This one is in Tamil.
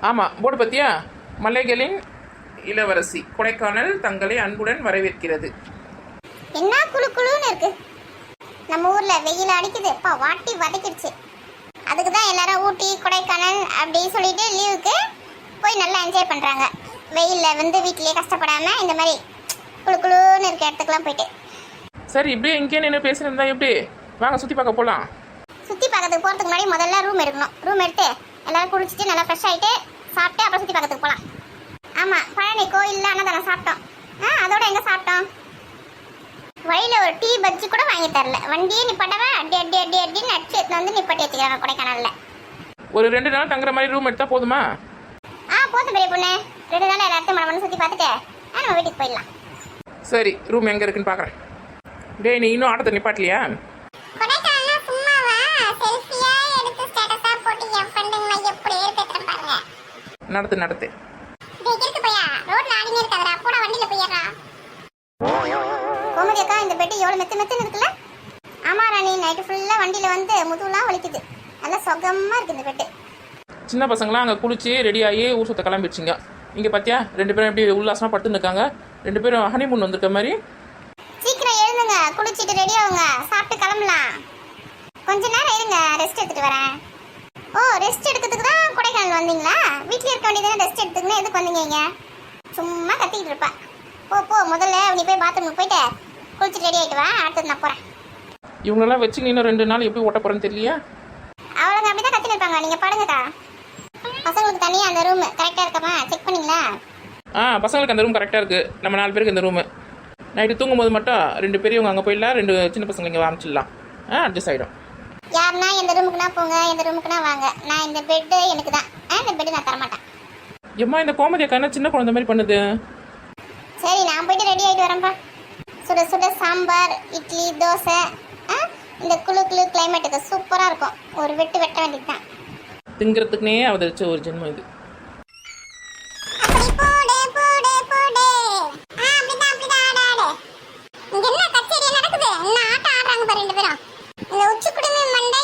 ஆமாம், போர்டு பற்றியா? மலைகளின் இளவரசி கொடைக்கானல் தங்களை அன்புடன் வரவேற்கிறது. என்ன குளு குளுன்னு இருக்கு. நம்ம ஊர்ல வெயில் அடிக்குது, அப்பா வாட்டி வதக்கிடுச்சு. அதுக்கு தான் எல்லாரும் ஊட்டி கொடைக்கானல் அப்படி சொல்லிட்டு லீவுக்கு போய் நல்லா என்ஜாய் பண்றாங்க. வெயில்ல வந்து வீட்டிலேயே கஷ்டப்படாம இந்த மாதிரி குளு குளுன்னு இருக்க இடத்துக்குலாம் போயிட்டு. சரி, இப்படியே இங்கே நின்று பேசினிருந்தா எப்படி? வாங்க சுற்றி பார்க்க போகலாம். சுற்றி பார்க்கறதுக்கு போகிறதுக்கு முன்னாடி முதல்ல ரூம் எடுக்கணும். ரூம் எடுத்து எல்லாரும் குளிச்சுட்டு நல்லா ஃப்ரெஷ் ஆகிட்டு சாப்பிட்டு அப்புறம் சுற்றி பார்க்கறதுக்கு போகலாம். ஆமாம், பழனி கோயிலில் அன்னதானம் சாப்பிட்டோம். அதோட எங்கே சாப்பிட்டோம்? வழியில் ஒரு டீ பஜ்ஜி கூட வாங்கி தரல. வண்டியே நிப்பாட்டவன் அடி அடி அடி அடின்னு அடிச்சு எடுத்து வந்து நிப்பாட்டி வச்சுக்கிறாங்க கொடைக்கானலில். ஒரு 2 நாள் தங்குற மாதிரி ரூம் எடுத்தால் போதுமா? போதும் பெரிய பொண்ணு. 2 நாள் எல்லாத்தையும் மனம் சுற்றி பார்த்துட்டு நம்ம வீட்டுக்கு போயிடலாம். சரி, ரூம் எங்கே இருக்குன்னு பார்க்குறேன். டேய், நீ இன்னும் ஆட்டத்தை நிப்பாட்டலையா? கொடைக்கானல் சும்மாவா செல்ஃபியா எடுத்து ஸ்டேட்டஸா போட்டு என் ஃப்ரெண்டுங்க எப்படி ஏறிட்டு பாருங்க. நடத்து. டேய் கிறுக்கு பையா, ரோட்ல ஆடினே இருக்காதடா, போட வண்டியில போயிடுறா. கோமதி அக்கா, இந்த பெட் எவ்வளவு மெத்து இருக்குல்ல? ஆமா ராணி, நைட்டு ஃபுல்லா வண்டியில வந்து முதுகுலாம் வலிக்குது. நல்லா சுகமா இருக்கு இந்த பெட். சின்ன பசங்களாம் அங்கே குளிச்சு ரெடி ஆகி ஊர் சுத்த கிளம்பிடுச்சிங்க. இங்கே பார்த்தியா 2 பேரும் எப்படி உல்லாசமாக படுத்துன்னு இருக்காங்க. 2 பேரும் ஹனிமூன் வந்திருக்க மாதிரி. சீக்கிரம் எழுந்துங்க, குளிச்சிட்டு ரெடி ஆகுங்க, சாப்பிட்டு கிளம்பலாம். கொஞ்ச நேரம் இருங்க, ரெஸ்ட் எடுத்துட்டு வரேன். ஓ, ரெஸ்ட் எடுக்கிறதுக்கு தான் கொடைக்கானல் வந்தீங்களா? வீட்டில் இருக்க வேண்டியதானே, ரெஸ்ட் எடுத்துக்கணும். எதுக்கு வந்தீங்க? சும்மா கத்திக்கிட்டு இருப்பா. போ முதல்ல நீ போய் பாத்ரூமுக்கு போயிட்டு குளிச்சுட்டு ரெடி ஆகிட்டு வா, அடுத்தது நான் போகிறேன். இவங்களெல்லாம் வச்சு நீ இன்னும் 2 நாள் எப்படி ஓட்ட போகிறேன்னு தெரியலையா? அவளுங்க அப்படி தான் கத்தின்னு இருப்பாங்க. நீங்கள் படுங்கக்கா. பசங்களுக்கு தனியாக அந்த ரூம் கரெக்டாக இருக்காமா செக் பண்ணிங்களா? பசங்களுக்கு அந்த ரூம் கரெக்டாக இருக்குது. நம்ம 4 பேருக்கு இந்த ரூமு. நைட்டு தூங்கும்போது மட்டும் 2 பெரியவங்க அங்கே போயிடலாம், 2 சின்ன பசங்க இங்கே அமைச்சிடலாம். அட்ஜஸ்ட் ஆகிடும். யாருன்னா எந்த ரூமுக்குனா போங்க, எந்த ரூமுக்குனா வாங்க. நான் இந்த பெட்டு எனக்கு தான். இந்த பெட்டு நான் தரமாட்டேன். எம்மா, இந்த கோமதி அக்கா சின்ன குழந்தை மாதிரி பண்ணுது. சரி, நான் போயிட்டு ரெடி ஆகிட்டு வரேன்ப்பா. சுட சுட சாம்பார், இட்லி, தோசை. இந்த குளு கிளைமேட்டுக்கு சூப்பராக இருக்கும். ஒரு வெட்ட வேண்டியது தான். திங்கிறதுக்குனே அவதரிச்ச ஒரு ஜென்மம் இது. இங்க என்ன கச்சேரி நடக்குது? என்ன ஆட்டம் ஆடுறாங்க பாரு 2 பேரும். இந்த உச்சி குடுமி மண்டை